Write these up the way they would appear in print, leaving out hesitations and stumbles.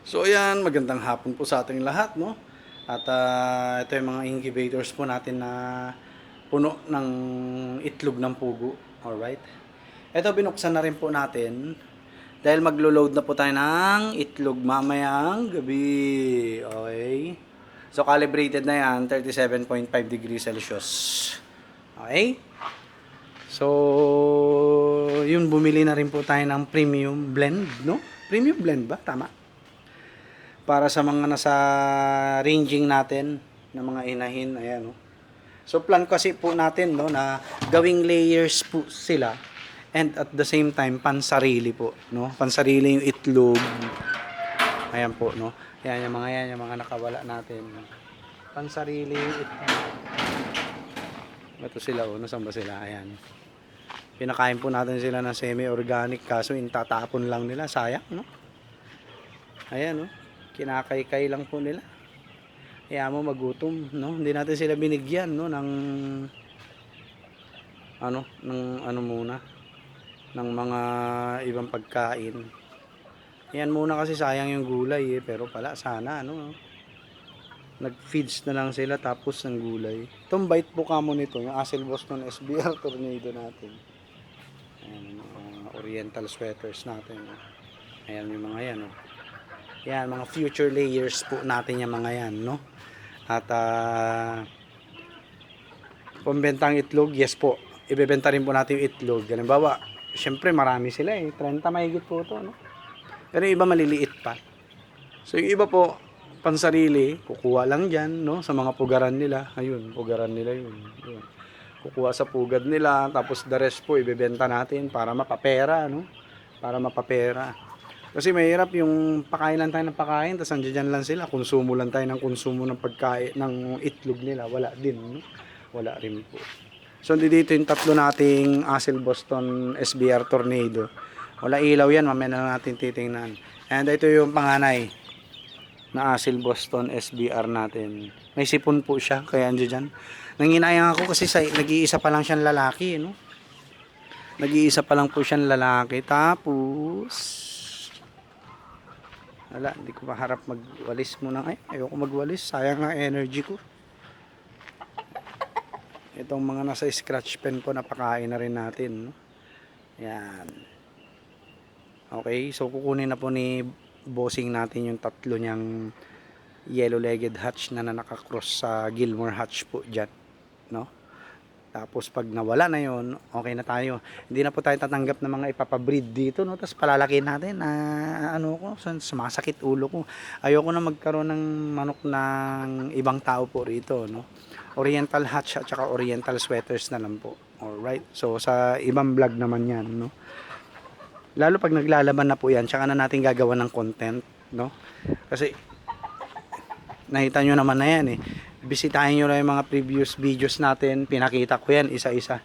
So ayan, magandang hapon po sa ating lahat, no? At ito yung mga incubators po natin na puno ng itlog ng pugo. Alright? Ito binuksan na rin po natin dahil maglo-load na po tayo ng itlog mamayang gabi. Okay? So calibrated na yan, 37.5 degrees Celsius. Okay? So, yun, bumili na rin po tayo ng premium blend, no? Premium blend ba? Tama? Para sa mga nasa ranging natin ng mga inahin, ayan, no? So plan kasi po natin, no, na gawing layers po sila and at the same time pansarili po, no? Pansarili yung itlog. Ayan po, no. Ayan yung mga nakawala natin. Pansarili yung itlog. Ito sila, oh, nasaan ba sila? Ayan. Pinakain po natin sila ng semi-organic kaso intatapon lang nila, sayang, no? Ayan, no. Kinakaykay lang po nila. Kaya mo magutom, no? Hindi natin sila binigyan, no, ng muna, ng mga ibang pagkain. Yan muna kasi sayang yung gulay pero pala sana nag-feeds na lang sila tapos ng gulay. Itong bite po kamo nito, yung Asil Boston SBR Tornado natin. Ayan, mga oriental sweaters natin. Ayan yung mga yan, no. Yan, mga future layers po natin yung mga yan, no? At pambentang itlog, yes po. Ibebenta rin po natin yung itlog. Halimbawa, syempre marami sila 30 mahigit po ito, no? Pero yung iba maliliit pa. So yung iba po, pansarili, kukuha lang dyan, no? Sa mga pugaran nila. Ayun, pugaran nila yun. Ayun. Kukuha sa pugad nila, tapos the rest po ibebenta natin para mapapera, no? Para mapapera. Kasi mahirap yung pakain lang tayo ng pakain, tapos andyan lang sila, konsumo lang tayo ng konsumo ng pagkain, ng itlog nila, wala din, no? Wala rin po. So dito yung tatlo nating Asil Boston SBR Tornado. Wala ilaw yan, mamaya na natin titingnan. And ito yung panganay na Asil Boston SBR natin. May sipon po siya, kaya andyan dyan. Nanginayang ako kasi nag-iisa pa lang siyang lalaki, no? Nag-iisa pa lang po siyang lalaki. Tapos wala, hindi ko maharap magwalis muna. Ayoko magwalis, sayang nga energy ko. Itong mga nasa scratch pen po, napakain na rin natin, no? Yan. Okay, so kukunin na po ni bossing natin yung tatlo niyang yellow-legged hatch na nakakross sa Gilmore hatch po dyan, no? Tapos pag nawala na yon, okay na tayo. Hindi na po tayo tatanggap ng mga ipapabreed dito, no? Tapos palalakihin natin na sumasakit ulo ko. Ayoko na magkaroon ng manok ng ibang tao po rito, no? Oriental hatch at saka oriental sweaters na lang po. Alright. So sa ibang vlog naman 'yan, no? Lalo pag naglalaban na po 'yan, tsaka na natin gagawa ng content, no? Kasi nakita nyo naman na yan bisitahin nyo lang yung mga previous videos natin, pinakita ko yan isa-isa,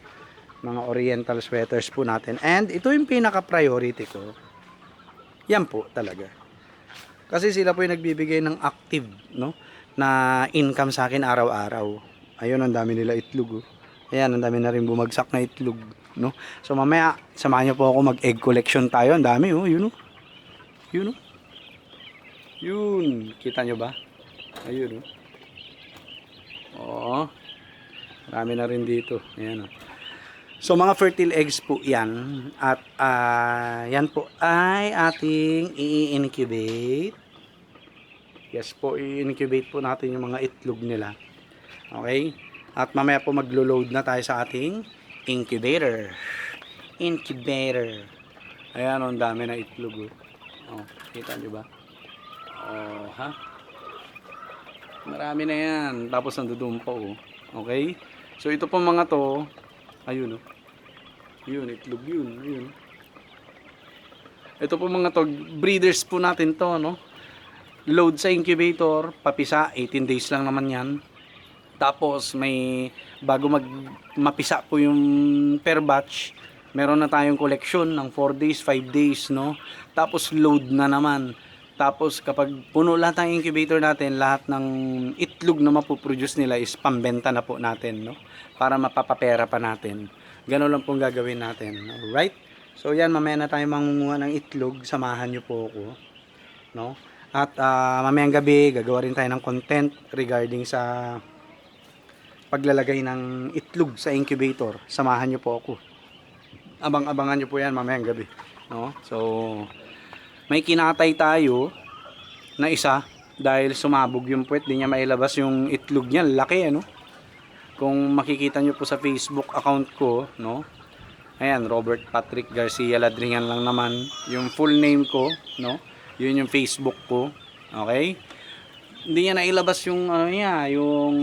mga oriental sweaters po natin, and ito yung pinaka priority ko, yan po talaga, kasi sila po yung nagbibigay ng active, no, na income sa akin araw-araw. Ayun, ang dami nila itlog, ayan, ang dami na rin bumagsak na itlog, no. So mamaya samahan nyo po ako mag egg collection tayo, ang dami, yun, yun, kita nyo ba? Ayun, oo, marami na rin dito. Ayan, so mga fertile eggs po yan. At yan po ay ating i-incubate. Yes po, i-incubate po natin yung mga itlog nila. Okay, at mamaya po maglo-load na tayo sa ating incubator. Ayan, ang dami na itlog, kita nyo ba? Ha? Marami na yan. Tapos nandoon pa, okay? So ito po mga to, ayun, yun, itlog yun, ayun. Ito po mga to, breeders po natin to, no? Load sa incubator, papisa, 18 days lang naman yan. Tapos may, bago mapisa po yung per batch, meron na tayong collection ng 4 days, 5 days, no? Tapos load na naman. Tapos kapag puno lahat ng incubator natin, lahat ng itlog na mapuproduce nila is pambenta na po natin, no? Para mapapapera pa natin. Ganun lang pong gagawin natin. Alright? So yan, mamaya na tayo mangunguha ng itlog. Samahan nyo po ako, no? At mamayang gabi, gagawa rin tayo ng content regarding sa paglalagay ng itlog sa incubator. Samahan nyo po ako. Abang-abangan nyo po yan mamayang gabi. No? So, may kinatay tayo na isa dahil sumabog yung puwet. Di niya mailabas yung itlog niya. Laki, ano? Kung makikita nyo po sa Facebook account ko, no? Ayan, Robert Patrick Garcia Ladringan lang naman. Yung full name ko, no? Yun yung Facebook ko. Okay? Hindi niya nailabas yung ano niya, yung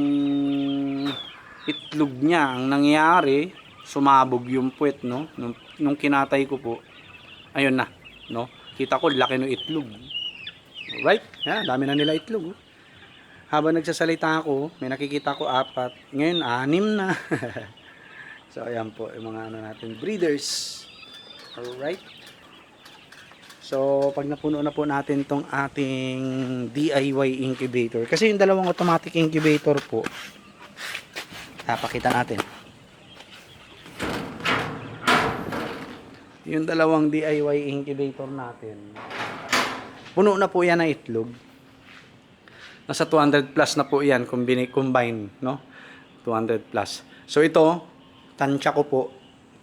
itlog niya. Ang nangyari, sumabog yung puwet, no? Nung kinatay ko po. Ayun na, no? Kita ko laki ng itlog. Right? Yan, dami na nila itlog. Oh. Habang nagsasalita ako, may nakikita ko 4. Ngayon, 6 na. So, ayan po, yung mga ano natin, breeders. Alright. So, pag napuno na po natin tong ating DIY incubator. Kasi yung dalawang automatic incubator po, pakita natin. Yung dalawang DIY incubator natin, puno na po yan ng itlog. Nasa 200 plus na po yan, combine, no? 200 plus. So, ito, tansya ko po,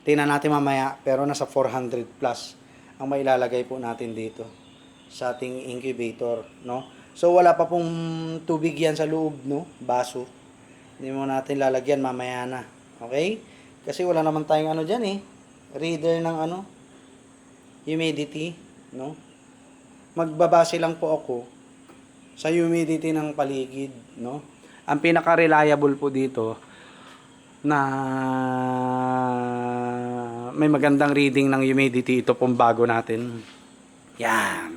tingnan natin mamaya, pero nasa 400 plus ang mailalagay po natin dito sa ating incubator, no? So wala pa pong tubig yan sa loob, no? Baso. Hindi mo natin lalagyan mamaya na. Okay? Kasi wala naman tayong ano diyan eh. Reader ng ano, humidity, no? Magbabase lang po ako sa humidity ng paligid, no? Ang pinaka-reliable po dito na may magandang reading ng humidity, ito pong bago natin. Yan.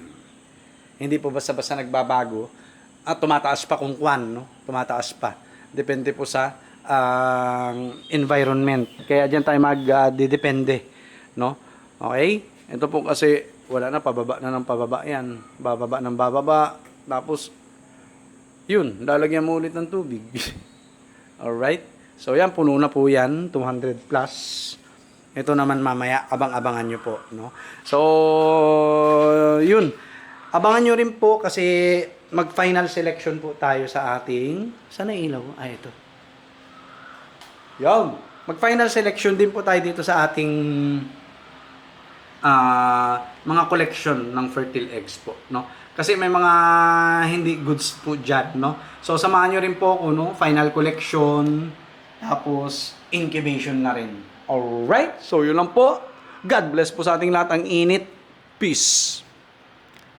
Hindi po basta-basta nagbabago at tumataas pa kung kwan, no? Tumataas pa. Depende po sa environment. Kaya diyan tayo magdedepende, no? Okay? Ito po kasi wala na, pababa na ng pababa yan. Bababa ng bababa. Tapos yun, lalagyan mo ulit ng tubig. Alright? So yan, puno na po yan, 200 plus. Ito naman mamaya, abang-abangan nyo po, no? So, yun. Abangan nyo rin po kasi mag-final selection po tayo sa ating, saan na ilaw? Ito. Yan. Mag-final selection din po tayo dito sa ating mga collection ng fertile eggs po, no? Kasi may mga hindi goods po dyan, no? So, samahan nyo rin po ako, no? Final collection, tapos incubation na rin. Alright? So, yun lang po. God bless po sa ating lahat. Ang init. Peace.